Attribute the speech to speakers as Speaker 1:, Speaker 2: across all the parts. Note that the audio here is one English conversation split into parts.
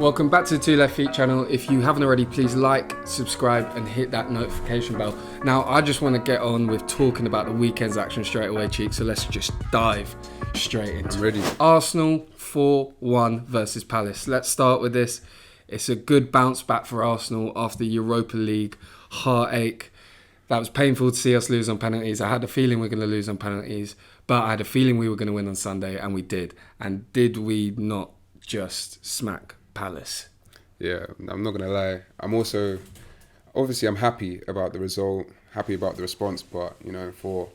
Speaker 1: Welcome back to the Two Left Feet channel. If you haven't already, please like, subscribe and hit that notification bell. Now, I just want to get on with talking about the weekend's action straight away, Cheek, so let's just dive straight into it.
Speaker 2: I'm ready.
Speaker 1: Arsenal 4-1 versus Palace. Let's start with this. It's a good bounce back for Arsenal after Europa League heartache. That was painful to see us lose on penalties. I had a feeling we were going to lose on penalties, but I had a feeling we were going to win on Sunday, and we did. And did we not just smack Palace?
Speaker 2: Yeah, I'm not going to lie. I'm happy about the result, happy about the response, but, you know, for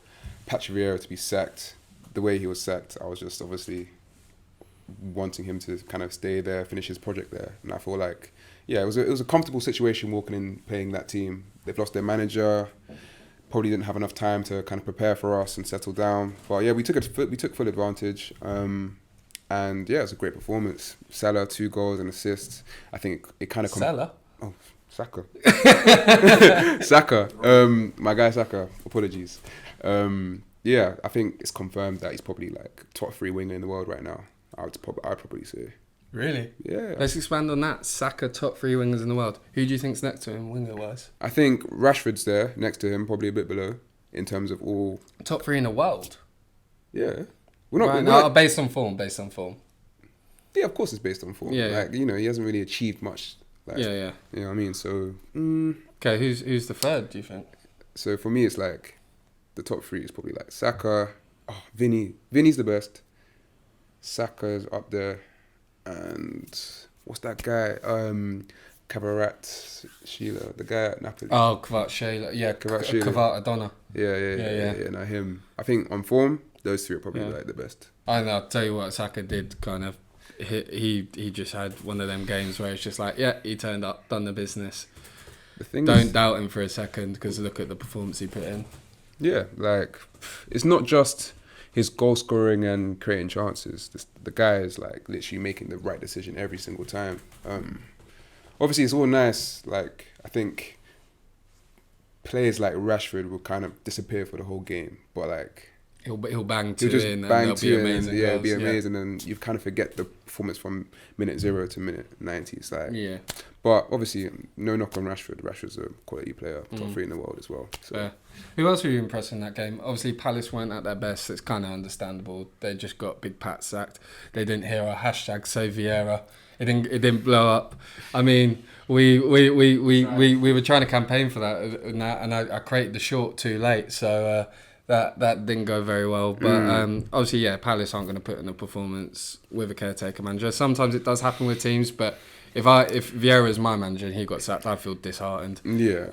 Speaker 2: Patrick Vieira to be sacked, the way he was sacked, I was just obviously wanting him to kind of stay there, finish his project there. And I feel like, yeah, it was a comfortable situation walking in, playing that team. They've lost their manager, probably didn't have enough time to kind of prepare for us and settle down. But yeah, we took full advantage. And yeah, it's a great performance. Salah, 2 goals and assists. I think it kind of...
Speaker 1: Salah?
Speaker 2: Oh, Saka. Saka. My guy Saka. Apologies. Yeah, I think it's confirmed that he's probably like top 3 winger in the world right now. I'd probably say.
Speaker 1: Really?
Speaker 2: Yeah.
Speaker 1: Let's expand on that. Saka, top 3 wingers in the world. Who do you think's next to him, winger-wise?
Speaker 2: I think Rashford's there, next to him, probably a bit below, in terms of all...
Speaker 1: Top 3 in the world?
Speaker 2: Yeah.
Speaker 1: Based on form.
Speaker 2: Yeah, of course it's based on form.
Speaker 1: Yeah,
Speaker 2: like, you know, he hasn't really achieved much. Like,
Speaker 1: yeah.
Speaker 2: You know what I mean? So...
Speaker 1: Okay, who's the third, do you think?
Speaker 2: So for me, it's like, the top 3 is probably like Saka, Vinny. Vinny's the best. Saka's up there. And what's that guy? Kvaratskhelia, the guy at Napoli.
Speaker 1: Oh, Kvaratskhelia. Yeah, Kvaratskhelia.
Speaker 2: Yeah. No, him. I think on form, those 3 are probably like the best.
Speaker 1: I'll tell you what, Saka did kind of. He just had one of them games where it's just like, yeah, he turned up, done the business. Don't doubt him for a second, because look at the performance he put in. Yeah,
Speaker 2: like, it's not just his goal scoring and creating chances. The guy is like literally making the right decision every single time. Obviously, it's all nice. Like, I think players like Rashford will kind of disappear for the whole game, but like
Speaker 1: he'll bang 2 in, and they'll be amazing.
Speaker 2: Yeah, it'll be amazing, and you kind of forget the performance from minute 0 to minute 90. It's like,
Speaker 1: yeah.
Speaker 2: But obviously, no knock on Rashford. Rashford's a quality player, top 3 in the world as well. So.
Speaker 1: Yeah. Who else were you impressed in that game? Obviously, Palace weren't at their best. It's kind of understandable. They just got Big Pat sacked. They didn't hear our hashtag Save Vieira. It didn't blow up. I mean, we were trying to campaign for that, and I created the short too late, so that didn't go very well. But obviously, yeah, Palace aren't going to put in a performance with a caretaker manager. Sometimes it does happen with teams, but if Vieira is my manager and he got sacked, I feel disheartened.
Speaker 2: Yeah,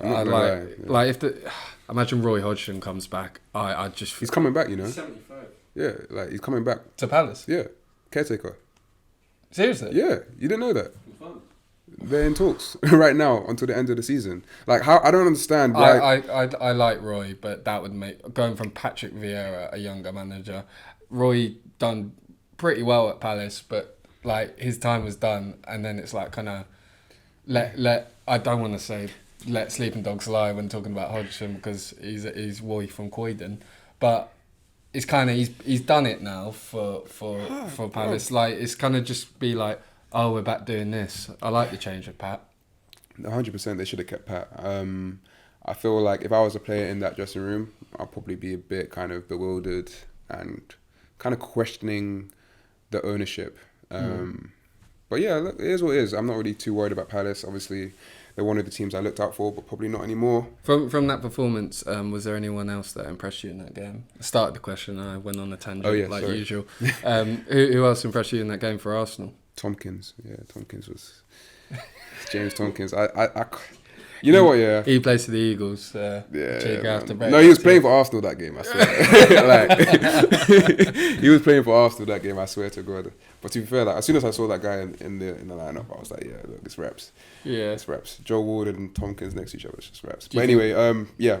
Speaker 1: imagine Roy Hodgson comes back. I just feel...
Speaker 2: He's coming back, you know.
Speaker 3: He's 75.
Speaker 2: Yeah, like he's coming back
Speaker 1: to Palace.
Speaker 2: Yeah, caretaker.
Speaker 1: Seriously?
Speaker 2: Yeah, you didn't know that. They're in talks right now until the end of the season. Like, how I don't understand.
Speaker 1: I like Roy, but that would make going from Patrick Vieira, a younger manager. Roy done pretty well at Palace, but like his time was done, and then it's like kind of let. I don't want to say let sleeping dogs lie when talking about Hodgson, because he's Roy from Croydon, but it's kind of he's done it now for Palace. Like, it's kind of just be like, oh, we're back doing this. I like the change of Pat.
Speaker 2: 100%, they should have kept Pat. I feel like if I was a player in that dressing room, I'd probably be a bit kind of bewildered and kind of questioning the ownership. But yeah, look, it is what it is. I'm not really too worried about Palace. Obviously, they're one of the teams I looked out for, but probably not anymore.
Speaker 1: From that performance, was there anyone else that impressed you in that game? I started the question, I went on a tangent usual. Who else impressed you in that game for Arsenal?
Speaker 2: Tompkins. Yeah, Tompkins was... James Tompkins. You know what, yeah?
Speaker 1: He plays for the Eagles.
Speaker 2: No, he was playing for Arsenal that game, I swear. He was playing for Arsenal that game, I swear to God. But to be fair, like, as soon as I saw that guy in the lineup, I was like, yeah, look, it's reps. Yeah. It's reps. Joe Ward and Tompkins next to each other, it's just reps. But anyway, yeah,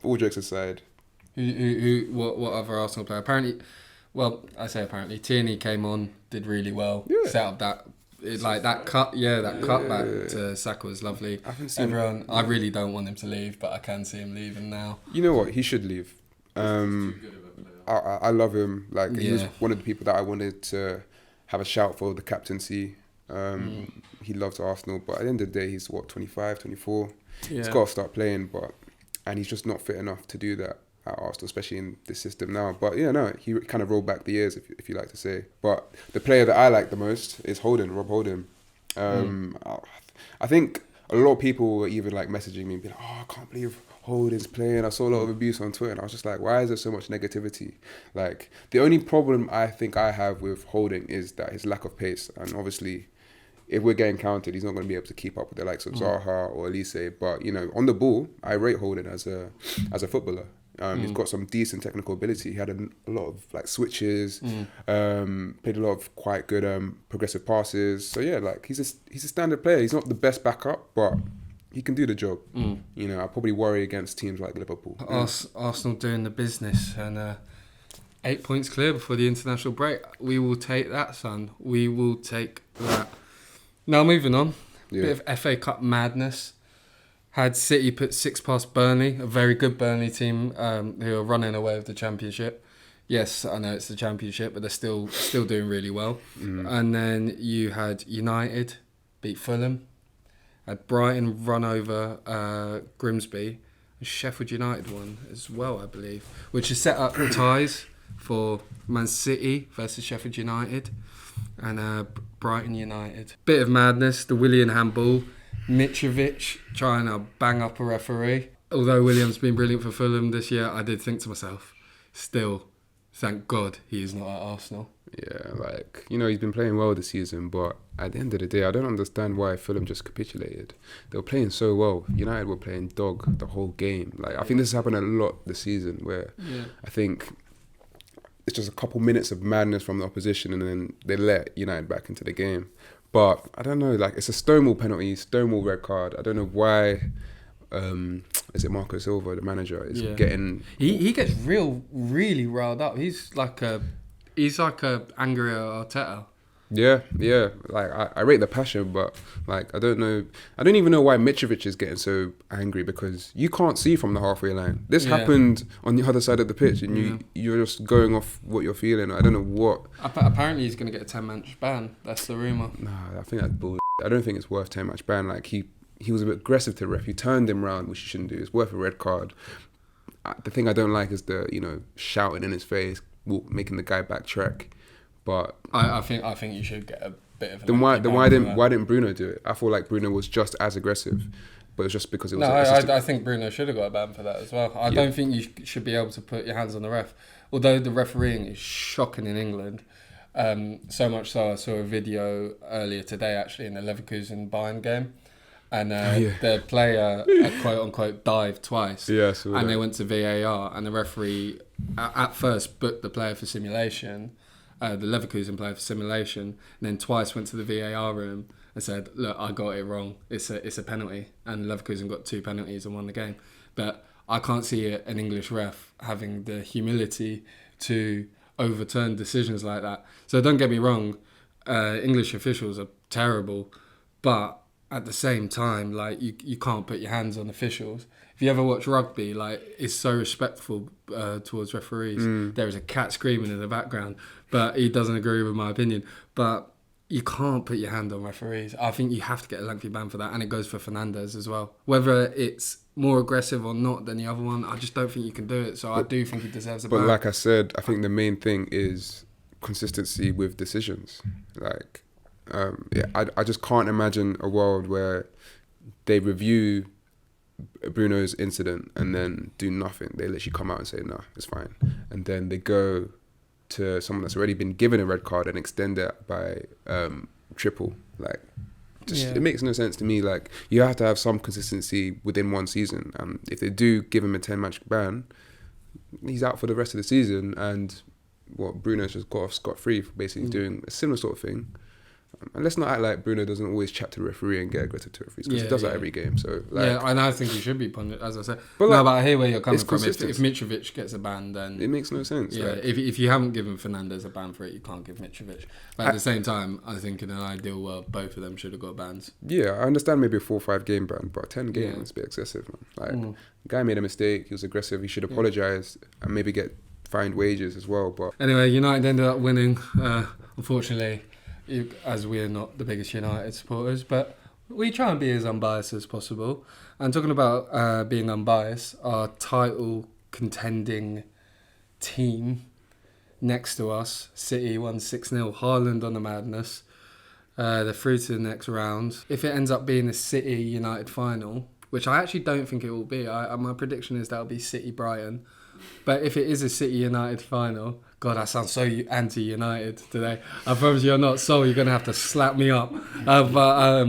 Speaker 2: all jokes aside.
Speaker 1: What other Arsenal player? Apparently, Tierney came on, did really well. Yeah. Set up that... that cutback to Saka was lovely. I really don't want him to leave, but I can see him leaving now.
Speaker 2: You know what? He should leave. I love him. Like, he was one of the people that I wanted to have a shout for the captaincy. He loves Arsenal, but at the end of the day, he's 25, 24.
Speaker 1: Yeah.
Speaker 2: He's got to start playing, and he's just not fit enough to do that at Arsenal, especially in this system now. But yeah, no, he kind of rolled back the years, if you like to say. But the player that I like the most is Rob Holding. I think a lot of people were even like messaging me and being like, "Oh, I can't believe Holding's playing." I saw a lot of abuse on Twitter, and I was just like, why is there so much negativity? Like, the only problem I think I have with Holding is that his lack of pace, and obviously, if we're getting counted, he's not going to be able to keep up with the likes of Zaha or Elise. But, you know, on the ball, I rate Holding as a footballer. He's got some decent technical ability. He had a lot of like switches, played a lot of quite good progressive passes. So yeah, like he's a standard player. He's not the best backup, but he can do the job. You know, I probably worry against teams like Liverpool.
Speaker 1: Arsenal doing the business, and 8 points clear before the international break. We will take that, son. We will take that. Now moving on, bit of FA Cup madness. Had City put 6 past Burnley, a very good Burnley team who are running away with the Championship. Yes, I know it's the Championship, but they're still doing really well. And then you had United beat Fulham, had Brighton run over Grimsby, and Sheffield United won as well, I believe, which has set up ties for Man City versus Sheffield United and Brighton United. Bit of madness, the Willian handball. Mitrovic trying to bang up a referee. Although William's been brilliant for Fulham this year, I did think to myself, still, thank God he is not at Arsenal.
Speaker 2: Yeah, like, you know, he's been playing well this season, but at the end of the day, I don't understand why Fulham just capitulated. They were playing so well. United were playing dog the whole game. Like, I think this has happened a lot this season, where I think it's just a couple minutes of madness from the opposition, and then they let United back into the game. But I don't know, like, it's a Stonewall penalty, Stonewall red card. I don't know why. Is it Marco Silva, the manager, is getting...
Speaker 1: He gets really riled up. He's like a angry Arteta.
Speaker 2: Yeah. Like, I rate the passion, but like, I don't even know why Mitrovic is getting so angry, because you can't see from the halfway line. This happened on the other side of the pitch, and you're just going off what you're feeling. I don't know what.
Speaker 1: Apparently, he's going to get a 10-match ban. That's the rumour.
Speaker 2: Nah, I think that's bull. I don't think it's worth 10-match ban. Like, he was a bit aggressive to the ref. He turned him round, which he shouldn't do. It's worth a red card. The thing I don't like is the, you know, shouting in his face, making the guy backtrack. But
Speaker 1: I think you should get a bit of.
Speaker 2: Then why didn't Bruno do it? I feel like Bruno was just as aggressive, but it's just because it was.
Speaker 1: No, I think Bruno should have got a ban for that as well. I don't think you should be able to put your hands on the ref. Although the refereeing is shocking in England, so much so I saw a video earlier today actually in the Leverkusen Bayern game, and the player quote unquote dived twice.
Speaker 2: Yeah,
Speaker 1: and they went to VAR, and the referee at first booked the player for simulation. The Leverkusen player for simulation, and then twice went to the VAR room and said, "Look, I got it wrong. It's a penalty." And Leverkusen got 2 penalties and won the game. But I can't see an English ref having the humility to overturn decisions like that. So don't get me wrong, English officials are terrible, but at the same time, like you can't put your hands on officials. If you ever watch rugby, like, it's so respectful towards referees. There is a cat screaming in the background, but he doesn't agree with my opinion. But you can't put your hand on referees. I think you have to get a lengthy ban for that, and it goes for Fernandes as well. Whether it's more aggressive or not than the other one, I just don't think you can do it. So I do think he deserves a ban.
Speaker 2: But like I said, I think the main thing is consistency with decisions. Like, I just can't imagine a world where they review Bruno's incident and then do nothing. They literally come out and say, "No, it's fine," and then they go to someone that's already been given a red card and extend it by triple. Like, it makes no sense to me. Like, you have to have some consistency within one season, and if they do give him a 10-match ban, he's out for the rest of the season. And Bruno's just got off scot-free for basically doing a similar sort of thing. And let's not act like Bruno doesn't always chat to the referee and get aggressive to referees, because he does that every game. So, like,
Speaker 1: and I think he should be punished, as I said. But I hear where you're coming from. If Mitrovic gets a ban, then
Speaker 2: it makes no sense.
Speaker 1: Yeah, like, if you haven't given Fernandes a ban for it, you can't give Mitrovic. But at the same time, I think in an ideal world, both of them should have got bans.
Speaker 2: Yeah, I understand maybe a 4 or 5 game ban, but 10 games is a bit excessive, man. Like, the guy made a mistake. He was aggressive. He should apologise and maybe get fined wages as well. But
Speaker 1: anyway, United ended up winning. Unfortunately, as we're not the biggest United supporters, but we try and be as unbiased as possible. And talking about being unbiased, our title contending team next to us, City won 6-0, Haaland on the madness. They're through to the next round. If it ends up being a City United final, which I actually don't think it will be, my prediction is that'll be City Brighton. But if it is a City United final, God, I sound so anti-United today. I promise you're not. So you're gonna have to slap me up. But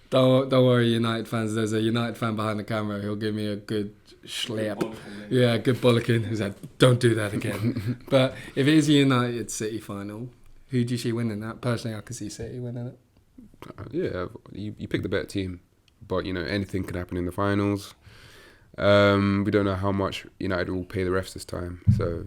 Speaker 1: don't worry, United fans. There's a United fan behind the camera. He'll give me a good slap. Yeah, good bollocking. He's like, don't do that again. But if it is a United City final, who do you see winning that? Personally, I can see City winning it.
Speaker 2: Yeah, you pick the better team, but anything can happen in the finals. We don't know how much United will pay the refs this time, so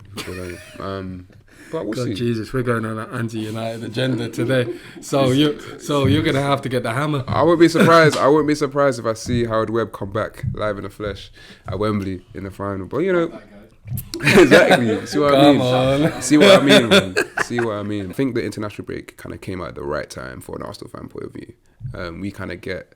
Speaker 2: but we'll see.
Speaker 1: Jesus, we're going on an anti-United agenda today. So you're gonna have to get the hammer.
Speaker 2: I won't be surprised. I won't be surprised if I see Howard Webb come back live in the flesh at Wembley in the final. But exactly. See what I mean? See what I mean, man. See what I mean? I think the international break kind of came out at the right time for an Arsenal fan point of view. We kind of get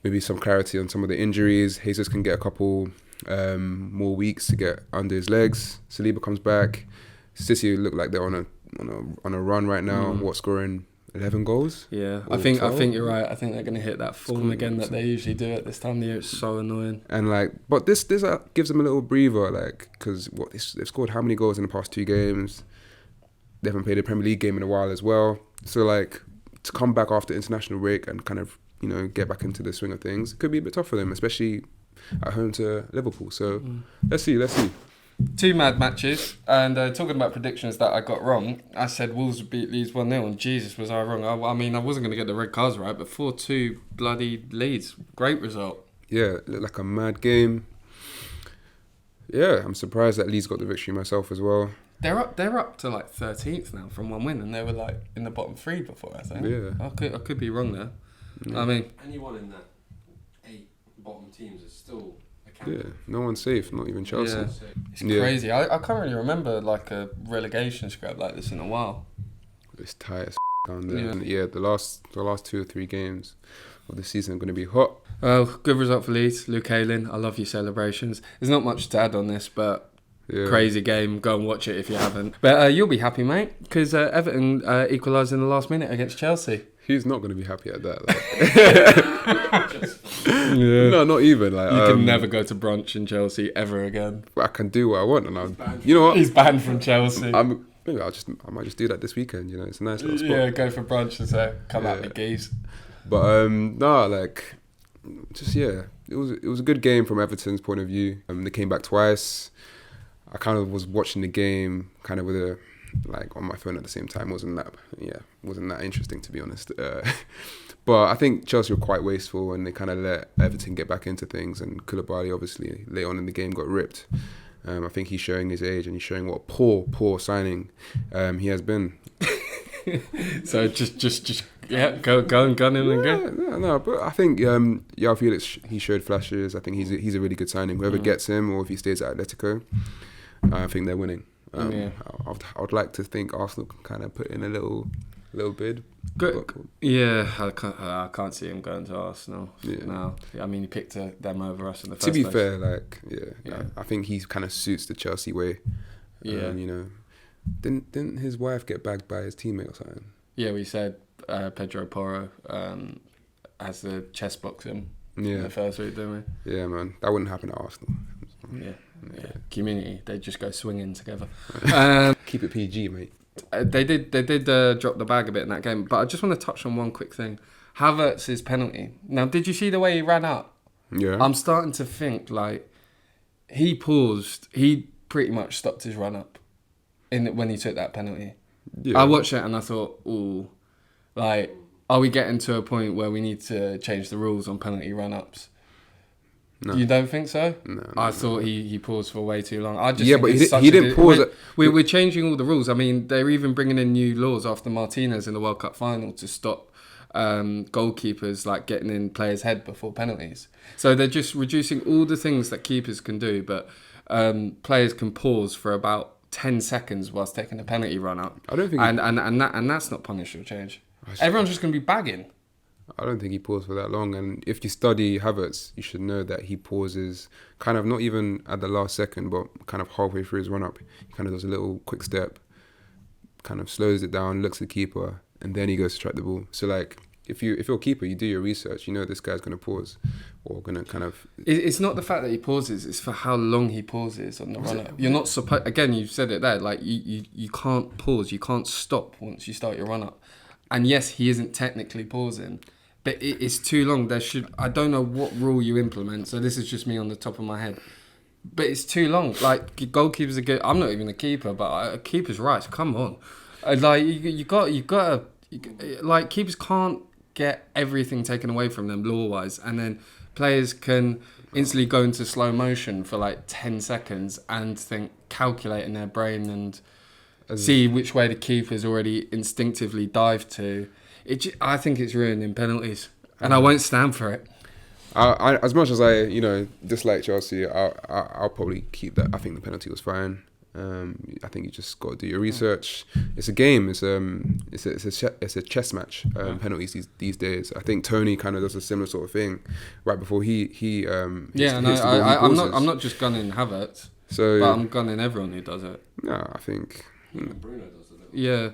Speaker 2: maybe some clarity on some of the injuries. Jesus can get a couple more weeks to get under his legs. Saliba comes back. City look like they're on a run right now. What, scoring 11 goals?
Speaker 1: Yeah, I think you're right. I think they're going to hit that form again that they usually do at this time of the year. It's so annoying. And
Speaker 2: but this gives them a little breather, because they've scored how many goals in the past 2 games? They haven't played a Premier League game in a while as well. So to come back after international break and kind of get back into the swing of things, it could be a bit tough for them, especially at home to Liverpool. So let's see.
Speaker 1: 2 mad matches, and talking about predictions that I got wrong, I said Wolves would beat Leeds 1-0, and Jesus, was I wrong. I mean, I wasn't going to get the red cards right, but 4-2 bloody Leeds. Great result.
Speaker 2: Yeah, it looked like a mad game. Yeah, I'm surprised that Leeds got the victory myself as well.
Speaker 1: They're up to 13th now from 1 win, and they were in the bottom 3 before, I think.
Speaker 2: Yeah.
Speaker 1: I could be wrong there. Yeah. I mean,
Speaker 3: anyone in that 8 bottom teams is still
Speaker 2: yeah, no one's safe, not even Chelsea.
Speaker 1: Yeah. It's crazy. I can't really remember a relegation scrap like this in a while.
Speaker 2: It's tight as down there. Yeah. And the last 2 or 3 games of the season are going to be hot.
Speaker 1: Well, good result for Leeds. Luke Ayling, I love your celebrations. There's not much to add on this, but crazy game. Go and watch it if you haven't. But you'll be happy, mate, because Everton equalised in the last minute against Chelsea.
Speaker 2: Who's not going to be happy at that? Yeah. No, not even.
Speaker 1: You can never go to brunch in Chelsea ever again.
Speaker 2: I can do what I want, and you know what?
Speaker 1: He's banned from Chelsea.
Speaker 2: Maybe I might just do that this weekend. It's a nice little spot.
Speaker 1: Yeah, go for brunch and say, "Come at me, geese."
Speaker 2: But it was a good game from Everton's point of view. They came back twice. I kind of was watching the game kind of with a on my phone at the same time. Wasn't that interesting, to be honest. But I think Chelsea were quite wasteful, and they kind of let Everton get back into things. And Koulibaly, obviously, late on in the game, got ripped. I think he's showing his age, and he's showing what a poor signing he has been.
Speaker 1: So just go and gun him again.
Speaker 2: No, but I think João Felix, he showed flashes. I think he's a really good signing. Whoever gets him, or if he stays at Atletico, I think they're winning. I would like to think Arsenal can kind of put in a little bid.
Speaker 1: Good. Yeah, I can't see him going to Arsenal now. I mean, he picked them over us in the first place.
Speaker 2: To be fair, I think he kind of suits the Chelsea way.
Speaker 1: Yeah.
Speaker 2: Didn't his wife get bagged by his teammate or something?
Speaker 1: Yeah, we said Pedro Porro has the chest boxing in the first week, didn't we?
Speaker 2: Yeah, man. That wouldn't happen at Arsenal.
Speaker 1: Yeah. Community, they just go swinging together.
Speaker 2: Keep it PG, mate.
Speaker 1: They did drop the bag a bit in that game, but I just want to touch on one quick thing. Havertz's penalty. Now, did you see the way he ran up?
Speaker 2: Yeah.
Speaker 1: I'm starting to think he paused. He pretty much stopped his run up when he took that penalty. Yeah. I watched it and I thought, ooh, are we getting to a point where we need to change the rules on penalty run ups? No. You don't think so?
Speaker 2: No.
Speaker 1: I thought he paused for way too long.
Speaker 2: But he didn't pause.
Speaker 1: We're changing all the rules. I mean, they're even bringing in new laws after Martinez in the World Cup final to stop goalkeepers getting in players' head before penalties. So they're just reducing all the things that keepers can do, but players can pause for about 10 seconds whilst taking a penalty run out.
Speaker 2: I don't think,
Speaker 1: and that's not punish or change. Everyone's just going to be bagging.
Speaker 2: I don't think he paused for that long. And if you study Havertz, you should know that he pauses kind of not even at the last second, but kind of halfway through his run up. He kind of does a little quick step, kind of slows it down, looks at the keeper, and then he goes to strike the ball. So like, if you're a keeper, you do your research. You know this guy's going to pause or going to kind of...
Speaker 1: It's not the fact that he pauses, it's for how long he pauses on the run-up. You're not supposed... Again, you've said it there. Like, you can't pause. You can't stop once you start your run-up. And yes, he isn't technically pausing, but it's too long. I don't know what rule you implement, so this is just me on the top of my head. But it's too long. Like, goalkeepers are good. I'm not even a keeper, but a keeper's right. Come on. Like, you got to... Like, keepers can't get everything taken away from them law-wise, and then players can instantly go into slow motion for like 10 seconds and calculate in their brain and see which way the keeper's already instinctively dived to. I think it's ruining penalties, and I won't stand for it.
Speaker 2: I as much as I dislike Chelsea, I'll probably keep that. I think the penalty was fine. I think you just got to do your research. It's a game. It's a chess match. Penalties these days. I think Tony kind of does a similar sort of thing. Right before I'm
Speaker 1: not just gunning Havertz.
Speaker 2: So,
Speaker 1: but I'm gunning everyone who does it.
Speaker 2: No, I think.
Speaker 3: Bruno does it.
Speaker 1: Yeah,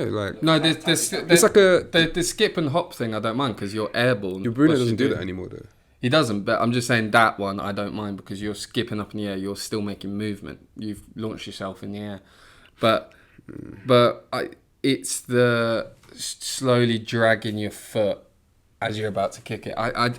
Speaker 2: like
Speaker 1: no, there's
Speaker 2: like
Speaker 1: the skip and hop thing. I don't mind because you're airborne.
Speaker 2: Your Bruno doesn't do that anymore, though.
Speaker 1: He doesn't, but I'm just saying that one I don't mind because you're skipping up in the air. You're still making movement. You've launched yourself in the air, but it's the slowly dragging your foot as you're about to kick it. I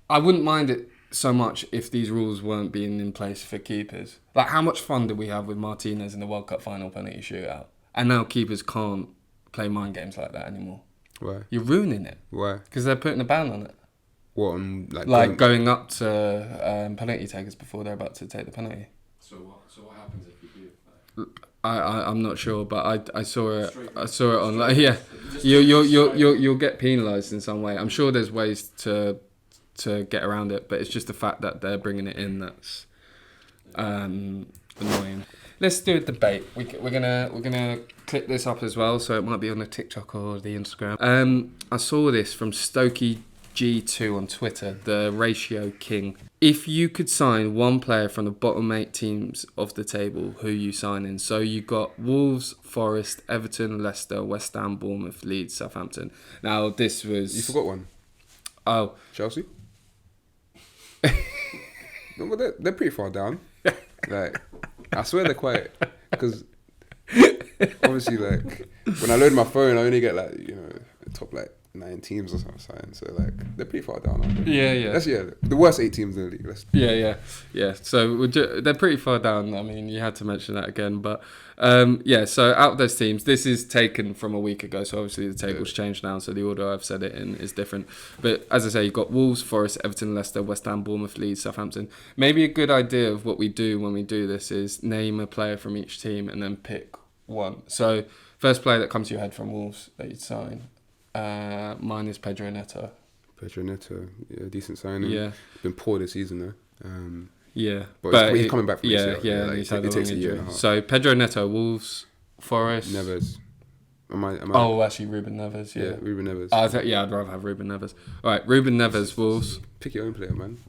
Speaker 1: wouldn't mind it so much if these rules weren't being in place for keepers. Like, how much fun did we have with Martinez in the World Cup final penalty shootout? And now keepers can't play mind games like that anymore.
Speaker 2: Why?
Speaker 1: You're ruining it.
Speaker 2: Why?
Speaker 1: Because they're putting a ban on it.
Speaker 2: What? On,
Speaker 1: going up to penalty takers before they're about to take the penalty.
Speaker 3: So what happens if you do?
Speaker 1: I'm not sure, but I saw it. I saw it online. Yeah, you'll get penalised in some way. I'm sure there's ways to get around it, but it's just the fact that they're bringing it in that's annoying. Let's do a debate. We're gonna clip this up as well, so it might be on the TikTok or the Instagram. I saw this from Stokey G2 on Twitter, the ratio king. If you could sign one player from the bottom 8 teams of the table, who you signing? So you got Wolves, Forest, Everton, Leicester, West Ham, Bournemouth, Leeds, Southampton. Now this was...
Speaker 2: You forgot one.
Speaker 1: Oh.
Speaker 2: Chelsea? No, but they're pretty far down. Like, I swear they're quite... Because obviously, like, when I load my phone, I only get, like, the top, like, 9 teams or something, so like they're pretty far down, aren't they?
Speaker 1: Yeah.
Speaker 2: The worst 8 teams in the league.
Speaker 1: Yeah. So they're pretty far down. I mean, you had to mention that again, but So out of those teams, this is taken from a week ago. So obviously the table's changed now, so the order I've said it in is different. But as I say, you've got Wolves, Forest, Everton, Leicester, West Ham, Bournemouth, Leeds, Southampton. Maybe a good idea of what we do when we do this is name a player from each team and then pick one. So first player that comes to your head from Wolves that you'd sign. Mine is Pedro Neto.
Speaker 2: Pedro Neto, yeah, decent signing.
Speaker 1: Yeah,
Speaker 2: been poor this season though.
Speaker 1: Yeah,
Speaker 2: but he's coming back from
Speaker 1: ACL. Yeah,
Speaker 2: like,
Speaker 1: he's had
Speaker 2: it
Speaker 1: a
Speaker 2: takes
Speaker 1: long
Speaker 2: a year
Speaker 1: injury.
Speaker 2: and a half.
Speaker 1: So Pedro Neto, Wolves, Forest.
Speaker 2: Neves. Am I?
Speaker 1: Oh, actually, Ruben Neves. Yeah,
Speaker 2: Ruben Neves.
Speaker 1: I'd rather have Ruben Neves. All right, Ruben Neves, Wolves.
Speaker 2: Pick your own player, man.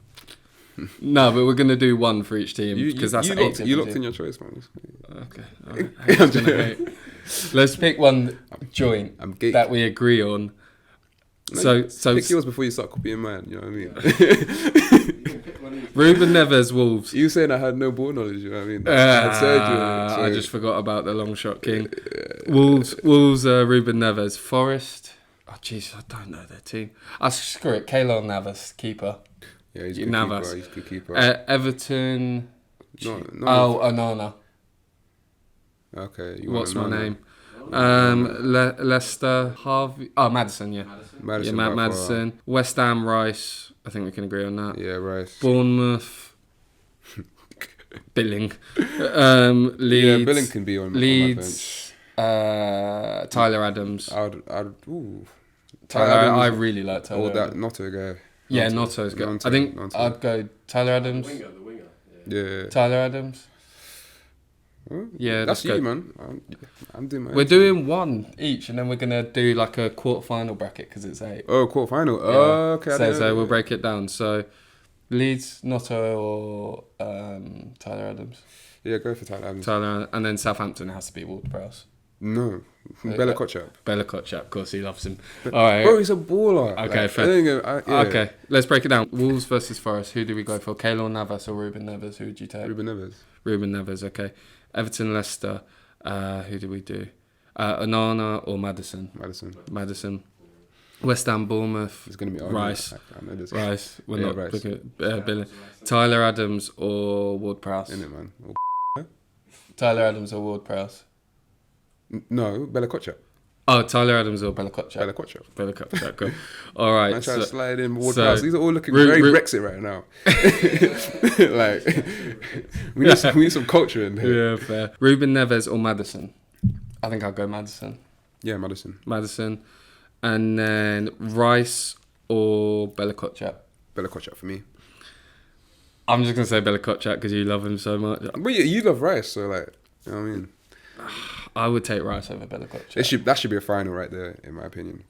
Speaker 1: No, but we're gonna do one for each team because that's
Speaker 2: you locked in your choice, man.
Speaker 1: Okay. All right. Let's pick one joint that we agree on.
Speaker 2: No,
Speaker 1: so
Speaker 2: pick yours before you start copying mine. You know what I mean?
Speaker 1: Ruben Neves, Wolves.
Speaker 2: You saying I had no ball knowledge? You know what I mean? I had surgery. So.
Speaker 1: I just forgot about the long shot king. Wolves. Ruben Neves. Forest. Oh jeez, I don't know their team. Screw it. Keylor Navas, keeper.
Speaker 2: Yeah, he's a good keeper. He's a good keeper.
Speaker 1: Everton.
Speaker 2: No. Okay.
Speaker 1: What's my name? Leicester, Harvey. Oh, Maddison, yeah. Maddison. West Ham, Rice. I think we can agree on that.
Speaker 2: Yeah, Rice.
Speaker 1: Bournemouth, Billing. Leeds.
Speaker 2: Yeah, Billing can be on
Speaker 1: Leeds.
Speaker 2: On my bench.
Speaker 1: Tyler Adams.
Speaker 2: Tyler Adams.
Speaker 1: I really like Tyler.
Speaker 2: Or that Notto guy.
Speaker 1: Yeah, Notto's good. I think I'd go Tyler Adams.
Speaker 3: The winger.
Speaker 2: Yeah.
Speaker 1: Tyler Adams.
Speaker 2: Huh?
Speaker 1: Yeah,
Speaker 2: that's
Speaker 1: let's
Speaker 2: you,
Speaker 1: go.
Speaker 2: man. I'm doing my.
Speaker 1: We're doing one each, and then we're gonna do like a quarter-final bracket because it's 8.
Speaker 2: Oh, quarter-final.
Speaker 1: Yeah.
Speaker 2: Oh, okay. I didn't
Speaker 1: So
Speaker 2: know
Speaker 1: we'll
Speaker 2: that.
Speaker 1: break it down. So Leeds, Notto, or Tyler Adams.
Speaker 2: Yeah, go for Tyler Adams.
Speaker 1: Tyler, and then Southampton has to be Ward-Prowse.
Speaker 2: No,
Speaker 1: Okay.
Speaker 2: Bella Kotchap.
Speaker 1: Bella Kotchap, of course, he loves him. All right.
Speaker 2: Bro, he's a baller.
Speaker 1: Okay,
Speaker 2: like,
Speaker 1: fair.
Speaker 2: I think, yeah.
Speaker 1: Okay, let's break it down. Wolves versus Forest. Who do we go for? Keylor Navas or Ruben Neves? Who would you take?
Speaker 2: Ruben Neves.
Speaker 1: Ruben Neves, okay. Everton, Leicester. Who do we do? Onana or Maddison? Maddison. West Ham, Bournemouth.
Speaker 2: It's gonna be
Speaker 1: Rice.
Speaker 2: I know this.
Speaker 1: Rice. We're
Speaker 2: Yeah,
Speaker 1: not
Speaker 2: Rice.
Speaker 1: looking at Billy. Tyler Adams or Ward-Prowse?
Speaker 2: Isn't it, man?
Speaker 1: Tyler Adams or Ward-Prowse?
Speaker 2: No, Bella Kotchap.
Speaker 1: Oh, Tyler Adams or Bella Kotchap?
Speaker 2: Bella Kotchap.
Speaker 1: Bella Kotchap, cool. All right.
Speaker 2: I'm trying to
Speaker 1: So,
Speaker 2: slide in Ward
Speaker 1: so-
Speaker 2: Prowse. These are all looking
Speaker 1: Ru-
Speaker 2: very
Speaker 1: Ru-
Speaker 2: Brexit right now. Like, we need some culture in here.
Speaker 1: yeah, fair. Ruben Neves or Maddison? I think I'll go Maddison.
Speaker 2: Yeah, Madison.
Speaker 1: Madison. And then Rice or Bella Kotchap?
Speaker 2: Bella Kotchap for me.
Speaker 1: I'm just going to say Bella Kotchap because you love him so much.
Speaker 2: But you love Rice, so like, you know what I mean?
Speaker 1: I would take Rice over Bella Kotchap.
Speaker 2: That should be a final right there, in my opinion.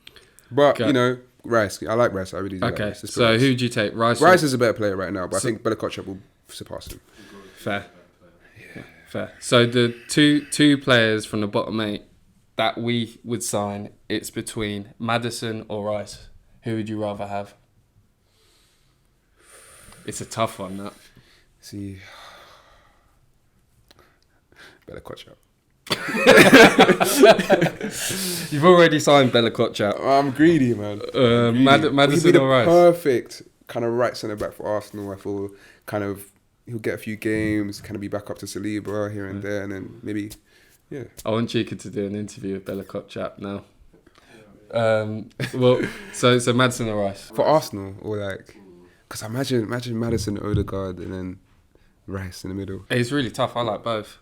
Speaker 2: But,
Speaker 1: Okay.
Speaker 2: you know, Rice. I like Rice. I really do like
Speaker 1: Okay,
Speaker 2: Rice. Let's put
Speaker 1: so
Speaker 2: Rice.
Speaker 1: who'd you take? Rice
Speaker 2: Rice
Speaker 1: or...
Speaker 2: is a better player right now, but I
Speaker 1: So-
Speaker 2: think Bella Kotchap will surpass him.
Speaker 1: Fair. Yeah. Fair. So the two players from the bottom 8 that we would sign, it's between Maddison or Rice. Who would you rather have? It's a tough one, that.
Speaker 2: See, Bella Kotchap.
Speaker 1: You've already signed Bella Kotchap.
Speaker 2: I'm greedy, man.
Speaker 1: Greedy.
Speaker 2: He'd
Speaker 1: Maddison
Speaker 2: be the
Speaker 1: or Rice?
Speaker 2: perfect kind of right centre back for Arsenal. I feel kind of he'll get a few games, kind of be back up to Saliba here and there, and then maybe, yeah.
Speaker 1: I want Chica to do an interview with Bella Kotchap now. Well, so Maddison or Rice?
Speaker 2: For Arsenal, or like, because imagine Maddison, Odegaard, and then Rice in the middle.
Speaker 1: It's really tough. I like both.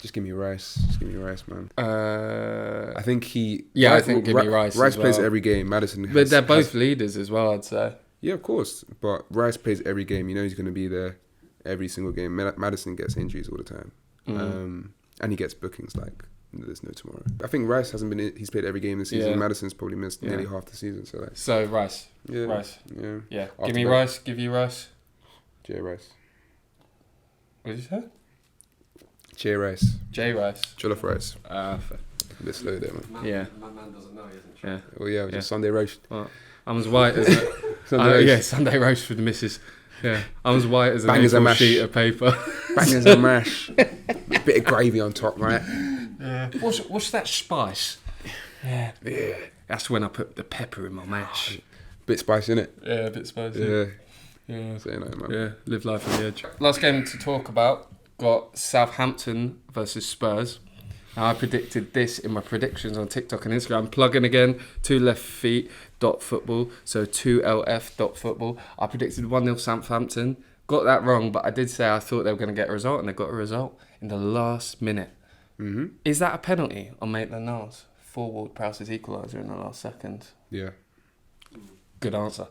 Speaker 2: Just give me Rice. Just give me Rice, man. I think he.
Speaker 1: Yeah, I think give me Rice
Speaker 2: Rice
Speaker 1: as
Speaker 2: plays
Speaker 1: well.
Speaker 2: every game. Madison.
Speaker 1: But they're both leaders as well, I'd say.
Speaker 2: Yeah, of course. But Rice plays every game. You know he's going to be there every single game. Madison gets injuries all the time, and he gets bookings like there's no tomorrow. I think Rice hasn't been. He's played every game this season.
Speaker 1: Yeah.
Speaker 2: Madison's probably missed nearly half the season. So like,
Speaker 1: So Rice.
Speaker 2: yeah,
Speaker 1: Rice.
Speaker 2: yeah.
Speaker 1: Yeah.
Speaker 2: After
Speaker 1: Give me
Speaker 2: that.
Speaker 1: Rice. Give you Rice.
Speaker 2: Jay Rice.
Speaker 1: What did you say?
Speaker 2: Jay Rice.
Speaker 1: J Rice.
Speaker 2: Jollof Rice.
Speaker 1: Fair.
Speaker 2: A bit slow there, man.
Speaker 1: Yeah.
Speaker 3: My man doesn't know, he isn't
Speaker 1: Yeah.
Speaker 2: Oh yeah,
Speaker 1: Yeah.
Speaker 2: just Sunday roast.
Speaker 1: Well, I'm as white as a,
Speaker 2: Sunday roast.
Speaker 1: yeah, Sunday roast for the missus. Yeah, I'm as white as a
Speaker 2: Bangers and
Speaker 1: A4
Speaker 2: mash.
Speaker 1: sheet of paper.
Speaker 2: Bangers and mash. Bit of gravy on top, right?
Speaker 1: Yeah. What's that spice? Yeah.
Speaker 2: Yeah.
Speaker 1: That's when I put the pepper in my mash.
Speaker 2: Bit spicy, innit?
Speaker 1: Yeah, a bit spicy.
Speaker 2: Yeah.
Speaker 1: Yeah.
Speaker 2: Say no, man.
Speaker 1: Yeah, live life on the edge. Last game to talk about, got Southampton versus Spurs. Now, I predicted this in my predictions on TikTok and Instagram. Plugging again, 2leftfeet.football, so 2LF.football. I predicted 1-0 Southampton. Got that wrong, but I did say I thought they were going to get a result, and they got a result in the last minute.
Speaker 2: Mm-hmm.
Speaker 1: Is that a penalty on Maitland-Niles for Ward-Prowse's equaliser in the last second?
Speaker 2: Yeah.
Speaker 1: Good answer.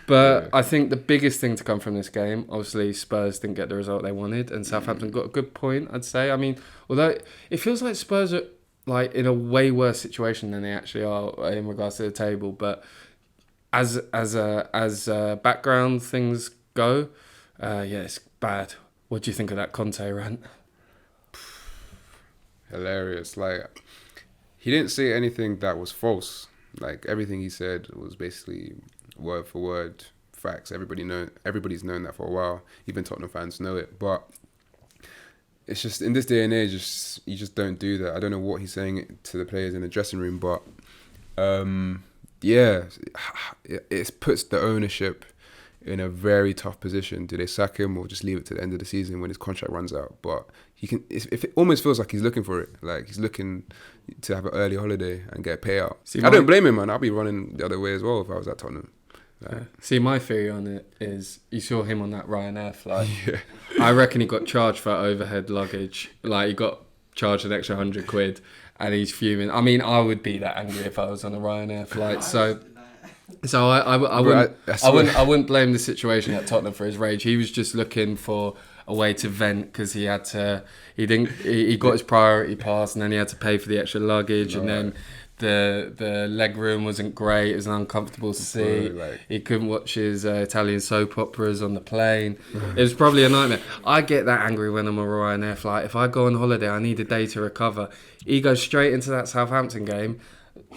Speaker 1: But
Speaker 2: Yeah.
Speaker 1: I think the biggest thing to come from this game, obviously Spurs didn't get the result they wanted, and Southampton got a good point, I'd say. I mean, although it feels like Spurs are like in a way worse situation than they actually are in regards to the table, but as background things go, yeah, it's bad. What do you think of that Conte rant?
Speaker 2: Hilarious. Like, he didn't say anything that was false. Like, everything he said was basically word for word facts. Everybody's known that for a while. Even Tottenham fans know it. But it's just, in this day and age, you just don't do that. I don't know what he's saying to the players in the dressing room, but yeah, it puts the ownership in a very tough position. Do they sack him or just leave it to the end of the season when his contract runs out? But it almost feels like he's looking for it. Like, he's looking to have an early holiday and get a payout. I don't blame him, man. I'll be running the other way as well if I was at Tottenham. Like,
Speaker 1: See, my theory on it is you saw him on that Ryanair flight.
Speaker 2: yeah.
Speaker 1: I reckon he got charged for overhead luggage. Like, he got charged an extra £100 and he's fuming. I mean, I would be that angry if I was on a Ryanair flight. So I wouldn't blame the situation at Tottenham for his rage. He was just looking for away to vent because he got his priority pass and then he had to pay for the extra luggage and then the leg room wasn't great. It was an uncomfortable seat. He couldn't watch his Italian soap operas on the plane. It was probably a nightmare. I get that angry when I'm a Ryanair flight. If I go on holiday, I need a day to recover. He goes straight into that Southampton game,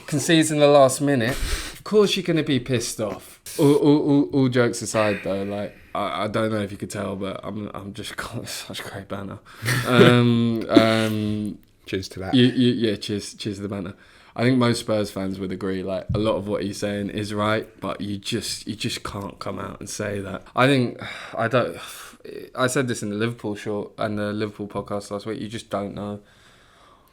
Speaker 1: concedes in the last minute. Of course you're going to be pissed off. All jokes aside, though, like I don't know if you could tell, but I'm just got such great banter.
Speaker 2: Cheers to that.
Speaker 1: Cheers to the banter. I think most Spurs fans would agree. Like a lot of what he's saying is right, but you just can't come out and say that. I said this in the Liverpool short and the Liverpool podcast last week. You just don't know.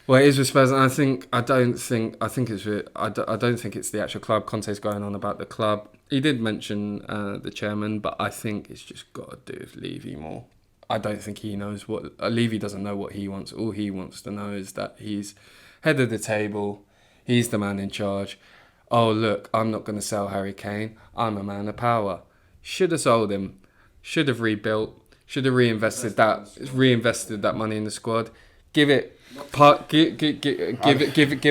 Speaker 1: Well, it is with Spurs, and I don't think it's the actual club. Conte's going on about the club. He did mention the chairman, but I think it's just got to do with Levy more. I don't think he knows what Levy doesn't know what he wants. All he wants to know is that he's head of the table. He's the man in charge. Oh look, I'm not going to sell Harry Kane. I'm a man of power. Should have sold him. Should have rebuilt. Should have reinvested that money in the squad. Give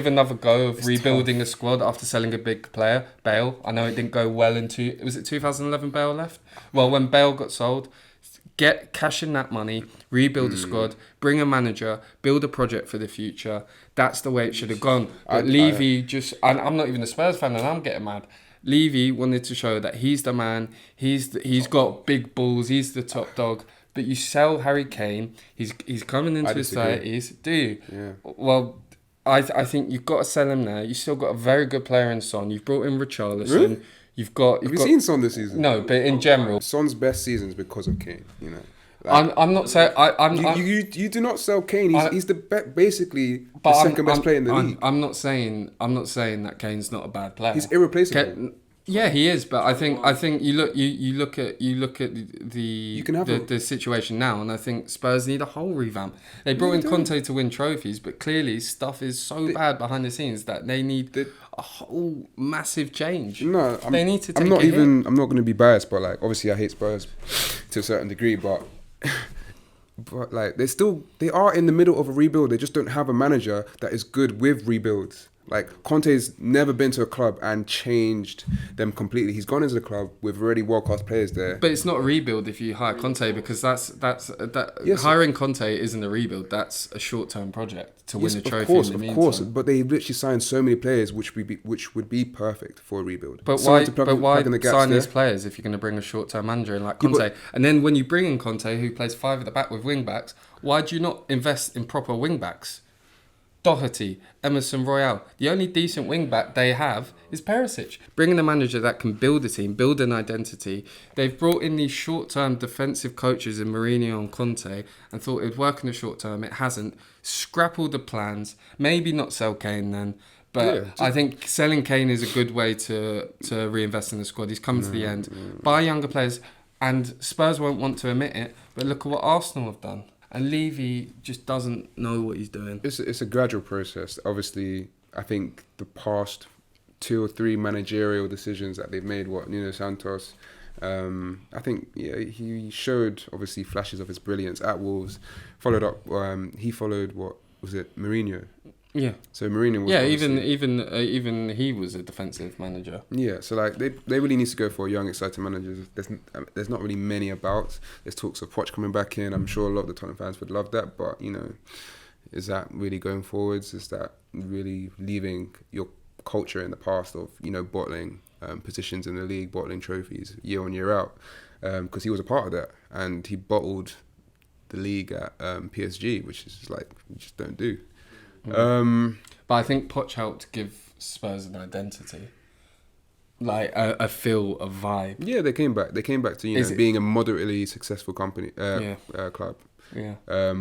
Speaker 1: another go of rebuilding a squad after selling a big player, Bale. I know it didn't go well was it 2011 Bale left? Well, when Bale got sold, cash in that money, rebuild a squad, bring a manager, build a project for the future. That's the way it should have gone. But Levy I'm not even a Spurs fan and I'm getting mad. Levy wanted to show that he's the man, he's got big balls, he's the top dog. But you sell Harry Kane, he's coming into his 30s. Do you?
Speaker 2: Yeah.
Speaker 1: Well, I think you've got to sell him now. You've still got a very good player in Son. You've brought in Richarlison.
Speaker 2: Really?
Speaker 1: Have
Speaker 2: you seen Son this season?
Speaker 1: No, but in general,
Speaker 2: Son's best season is because of Kane. You know. Like,
Speaker 1: I'm not saying
Speaker 2: you do not sell Kane. He's basically the second best player in the league.
Speaker 1: I'm not saying that Kane's not a bad player.
Speaker 2: He's irreplaceable.
Speaker 1: Yeah, he is, but I think you look at the situation now, and I think Spurs need a whole revamp. They brought in Conte to win trophies, but clearly stuff is so bad behind the scenes that they need a whole massive change.
Speaker 2: No,
Speaker 1: they need to.
Speaker 2: I'm not going to be biased, but like obviously I hate Spurs to a certain degree, but like they are in the middle of a rebuild. They just don't have a manager that is good with rebuilds. Like Conte's never been to a club and changed them completely. He's gone into the club with already world-class players there.
Speaker 1: But it's not a rebuild if you hire Conte, because hiring Conte isn't a rebuild. That's a short-term project to win a trophy. Of course.
Speaker 2: But they literally signed so many players which would be perfect for a rebuild.
Speaker 1: But why sign these players if you're going to bring a short-term manager in like Conte? And then when you bring in Conte, who plays 5 at the back with wing-backs, why do you not invest in proper wing-backs? Doherty, Emerson Royale. The only decent wing-back they have is Perisic. Bringing a manager that can build a team, build an identity. They've brought in these short-term defensive coaches in Mourinho and Conte and thought it would work in the short term. It hasn't. Scrap all the plans. Maybe not sell Kane then. But I think selling Kane is a good way to reinvest in the squad. He's coming to the end. Buy younger players. And Spurs won't want to admit it, but look at what Arsenal have done. And Levy just doesn't know what he's doing.
Speaker 2: It's a gradual process. Obviously, I think the past 2 or 3 managerial decisions that they've made, Nuno Santos, I think he showed obviously flashes of his brilliance at Wolves. Followed up, he followed Mourinho. Yeah. So Mourinho was
Speaker 1: even he was a defensive manager.
Speaker 2: Yeah. So like they really need to go for a young, exciting manager. There's not really many about. There's talks of Poch coming back in. I'm sure a lot of the Tottenham fans would love that, but is that really going forwards? Is that really leaving your culture in the past of bottling positions in the league, bottling trophies year on year out? Because he was a part of that, and he bottled the league at PSG, which is like you just don't do.
Speaker 1: But I think Poch helped give Spurs an identity, like a feel, a vibe.
Speaker 2: Yeah, they came back to being a moderately successful company club.
Speaker 1: Yeah.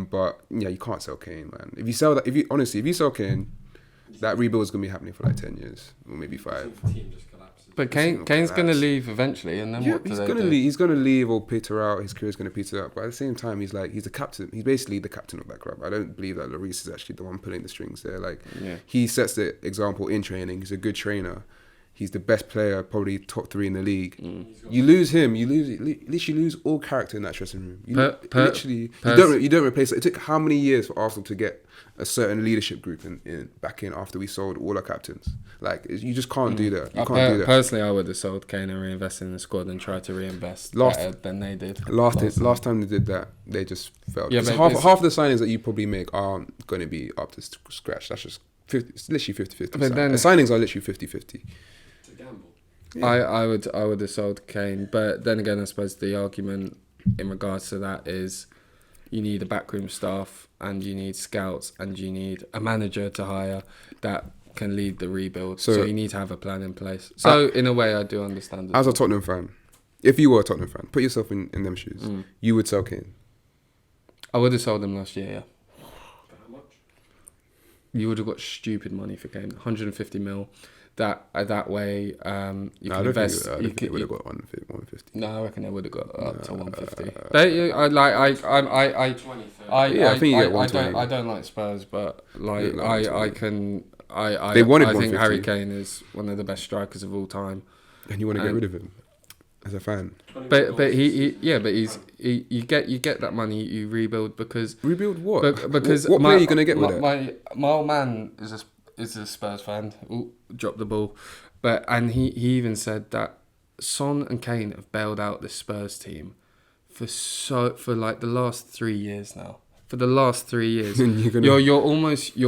Speaker 2: But you can't sell Kane, man. If you sell sell Kane, that rebuild is gonna be happening for like 10 years or maybe 5.
Speaker 1: But Kane's going to leave eventually, and then what do they do?
Speaker 2: He's going to leave or peter out. His career's going to peter out. But at the same time, he's the captain. He's basically the captain of that club. I don't believe that Lloris is actually the one pulling the strings there. He sets the example in training. He's a good trainer. He's the best player, probably top 3 in the league.
Speaker 3: He's got-
Speaker 2: You lose him, you literally lose all character in that dressing room. You don't replace it. It took how many years for Arsenal to get a certain leadership group back in after we sold all our captains? Like, you just can't do that. You can't do that.
Speaker 1: Personally, I would have sold Kane and reinvested in the squad and tried to reinvest better than they did.
Speaker 2: Last time they did that, they just failed.
Speaker 1: Yeah,
Speaker 2: Yeah,
Speaker 1: but
Speaker 2: half the signings that you probably make aren't going to be up to scratch. That's just 50, it's literally 50-50.
Speaker 1: But then-
Speaker 2: The signings are literally 50-50.
Speaker 3: It's a gamble.
Speaker 2: Yeah.
Speaker 1: I would have sold Kane, but then again, I suppose the argument in regards to that is you need a backroom staff and you need scouts and you need a manager to hire that can lead the rebuild. So you need to have a plan in place. So in a way, I do understand it.
Speaker 2: As a Tottenham fan, if you were a Tottenham fan, put yourself in them shoes. You would sell Kane.
Speaker 1: I would have sold him last year. Yeah,
Speaker 3: For how much?
Speaker 1: you would have got stupid money for Kane, 150 mil. That way, you can invest.
Speaker 2: I don't think it would have got 150.
Speaker 1: No, I reckon they would have got up to 150.
Speaker 3: I
Speaker 2: think you get 120.
Speaker 1: I don't like Spurs, but like
Speaker 2: Yeah, like
Speaker 1: I can.
Speaker 2: They wanted
Speaker 1: I think
Speaker 2: 150.
Speaker 1: Harry Kane is one of the best strikers of all time.
Speaker 2: And you want to get rid of him as a fan.
Speaker 1: But you get that money, you rebuild because
Speaker 2: Rebuild what?
Speaker 1: because
Speaker 2: what player are you going to get with it?
Speaker 1: my old man is a Spurs fan. Ooh, dropped the ball, and he even said that Son and Kane have bailed out this Spurs team for like the last 3 years now. For the last 3 years, you're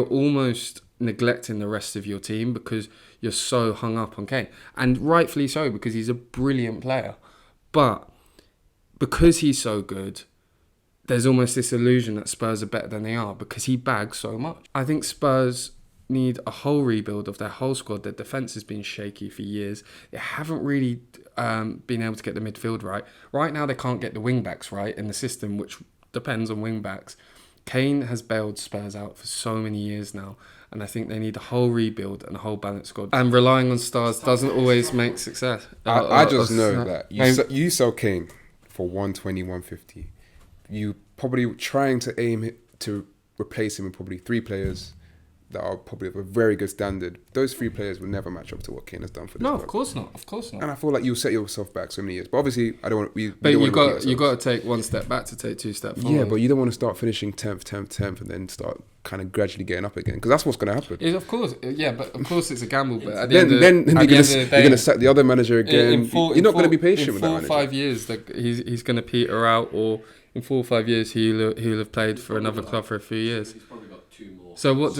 Speaker 1: almost neglecting the rest of your team because you're so hung up on Kane, and rightfully so because he's a brilliant player. But because he's so good, there's almost this illusion that Spurs are better than they are because he bags so much. I think Spurs need a whole rebuild of their whole squad. Their defence has been shaky for years. They haven't really been able to get the midfield right. Right now, they can't get the wing-backs right in the system, which depends on wing-backs. Kane has bailed Spurs out for so many years now, and I think they need a whole rebuild and a whole balanced squad. And relying on stars doesn't always make success.
Speaker 2: I just know that you sell Kane for 120, 150. You probably trying to aim to replace him with probably 3 players that are probably of a very good standard. Those 3 players will never match up to what Kane has done for this
Speaker 1: No,
Speaker 2: club.
Speaker 1: of course not. Of course not.
Speaker 2: And I feel like you'll set yourself back so many years. But obviously, I don't want.
Speaker 1: But you got to take one step back to take 2 steps forward.
Speaker 2: Yeah, but you don't want to start finishing 10th, and then start kind of gradually getting up again because that's what's going to happen.
Speaker 1: Of course, yeah, but of course it's a gamble. But at
Speaker 2: Then you're going to sack the other manager again. You're not going to be patient with that manager.
Speaker 1: In 4 or 5 years, he's going to peter out, or in 4 or 5 years he'll have played for another club for a few years.
Speaker 3: He's probably got 2 more.
Speaker 1: So what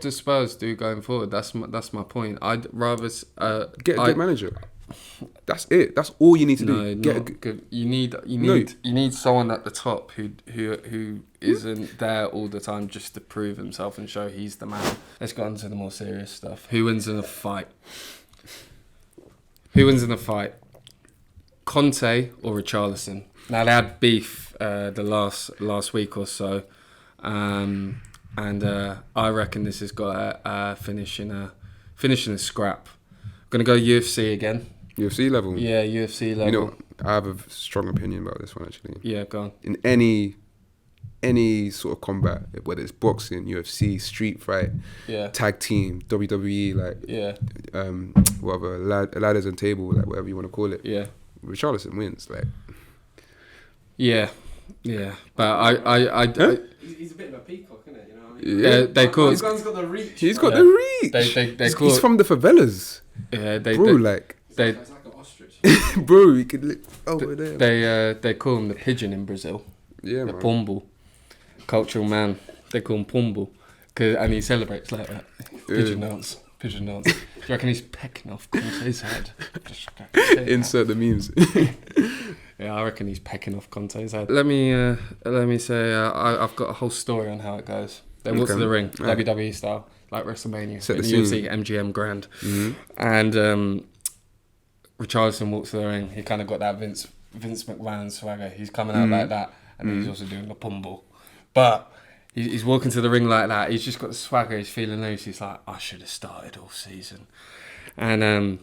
Speaker 1: does Spurs do going forward? That's my point. I'd rather
Speaker 2: get a good manager. That's it. That's all you need to do.
Speaker 1: You need someone at the top who isn't there all the time just to prove himself and show he's the man. Let's get on to the more serious stuff. Who wins in a fight? Conte or Richarlison? Now they had beef the last week or so, and I reckon this has got a finish in a scrap. I'm gonna go UFC again.
Speaker 2: UFC level.
Speaker 1: Yeah, UFC level.
Speaker 2: You know, I have a strong opinion about this one actually.
Speaker 1: Yeah, go on.
Speaker 2: In any sort of combat, whether it's boxing, UFC, street fight, tag team, WWE, whatever, ladders and table, like whatever you want to call it.
Speaker 1: Yeah.
Speaker 2: Richarlison wins, like.
Speaker 1: Yeah, but
Speaker 3: He's a bit of a peacock, isn't it? You know what I mean?
Speaker 1: Yeah, they call.
Speaker 3: He's got the reach.
Speaker 2: He's got the reach. He's from the favelas.
Speaker 1: Yeah,
Speaker 3: It's like an ostrich.
Speaker 2: Bro, he could live over there.
Speaker 1: They call him the pigeon in Brazil.
Speaker 2: Yeah,
Speaker 1: the
Speaker 2: man.
Speaker 1: Pombo, cultural man. They call him Pombo, and he celebrates like that. Pigeon dance. Do you reckon he's pecking off Conte's head?
Speaker 2: Insert the memes.
Speaker 1: Yeah, I reckon he's pecking off Conte's head. Let me say, I've got a whole story on how it goes. They walk to the ring, WWE style, like WrestleMania,
Speaker 2: Set the
Speaker 1: UFC, MGM Grand, and Richarlison walks to the ring. He kind of got that Vince McMahon swagger. He's coming out like that, and he's also doing the pumble, but. He's walking to the ring like that. He's just got the swagger. He's feeling loose. He's like, I should have started all season. And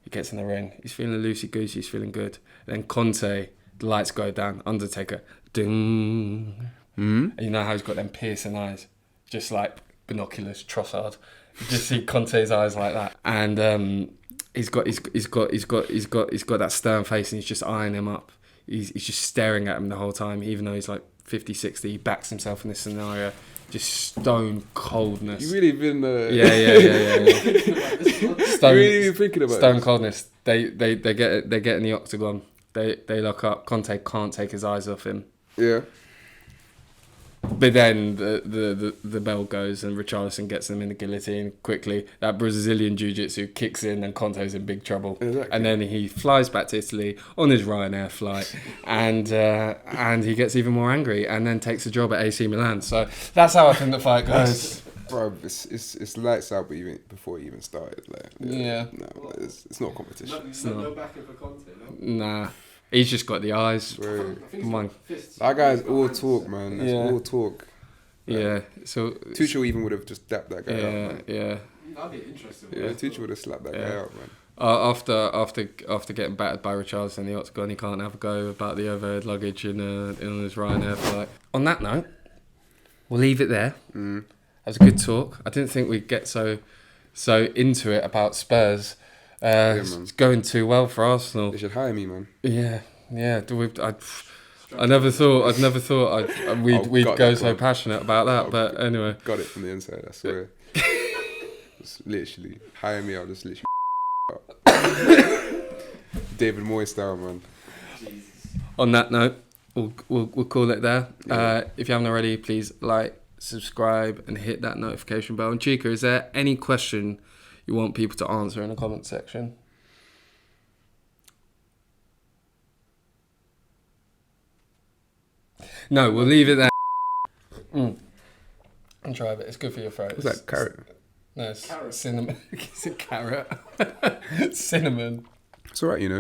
Speaker 1: he gets in the ring. He's feeling loosey-goosey. He's feeling good. And then Conte, the lights go down. Undertaker, ding. And you know how he's got them piercing eyes. Just like binoculars, Trossard. You just see Conte's eyes like that, and he's got that stern face, and he's just eyeing him up. He's just staring at him the whole time, even though he's like 50, 60. He backs himself in this scenario. Just stone coldness.
Speaker 2: You really been
Speaker 1: Yeah.
Speaker 2: You really been thinking about
Speaker 1: stone
Speaker 2: this?
Speaker 1: coldness. They get in the octagon. They lock up. Conte can't take his eyes off him.
Speaker 2: Yeah.
Speaker 1: But then the bell goes and Richarlison gets them in the guillotine quickly. That Brazilian jiu-jitsu kicks in and Conte's in big trouble.
Speaker 2: Exactly.
Speaker 1: And then he flies back to Italy on his Ryanair flight and he gets even more angry and then takes a job at AC Milan. So that's how I think the fight goes.
Speaker 2: Bro, it's lights out, but even before it even started, like
Speaker 1: Yeah.
Speaker 2: no, it's not a competition.
Speaker 3: No backing for Conte, no?
Speaker 1: Nah. He's just got the eyes.
Speaker 2: Bro,
Speaker 3: I think
Speaker 1: Come on.
Speaker 2: that guy's all talk, man. That's
Speaker 1: Yeah.
Speaker 2: all talk.
Speaker 1: Yeah. So
Speaker 2: Tuchel even would have just dapped that guy out, man.
Speaker 1: yeah.
Speaker 3: That'd be interesting.
Speaker 2: Yeah, Tuchel would have slapped that guy out, man.
Speaker 1: After getting battered by Richarlison in the octagon, he can't have a go about the overhead luggage in his Ryanair flight. On that note, we'll leave it there.
Speaker 2: Mm.
Speaker 1: That was a good talk. I didn't think we'd get so into it about Spurs.
Speaker 2: Man.
Speaker 1: It's going too well for Arsenal.
Speaker 2: They should hire me, man.
Speaker 1: Yeah. I never thought we'd
Speaker 2: got
Speaker 1: go
Speaker 2: that
Speaker 1: so
Speaker 2: club.
Speaker 1: passionate about that. But anyway,
Speaker 2: Got it from the inside, I swear. Just literally hire me. I'll just literally David Moyes style, man.
Speaker 1: on that note, we'll call it there. If you haven't already, please like, subscribe, and hit that notification bell. And Chica, is there any question you want people to answer in the comment section? No, we'll leave it there. And try it. It's good for your throat.
Speaker 2: What's that, carrot?
Speaker 1: No, it's
Speaker 3: Carrot.
Speaker 1: cinnamon. It's a carrot. Cinnamon.
Speaker 2: It's alright, you know.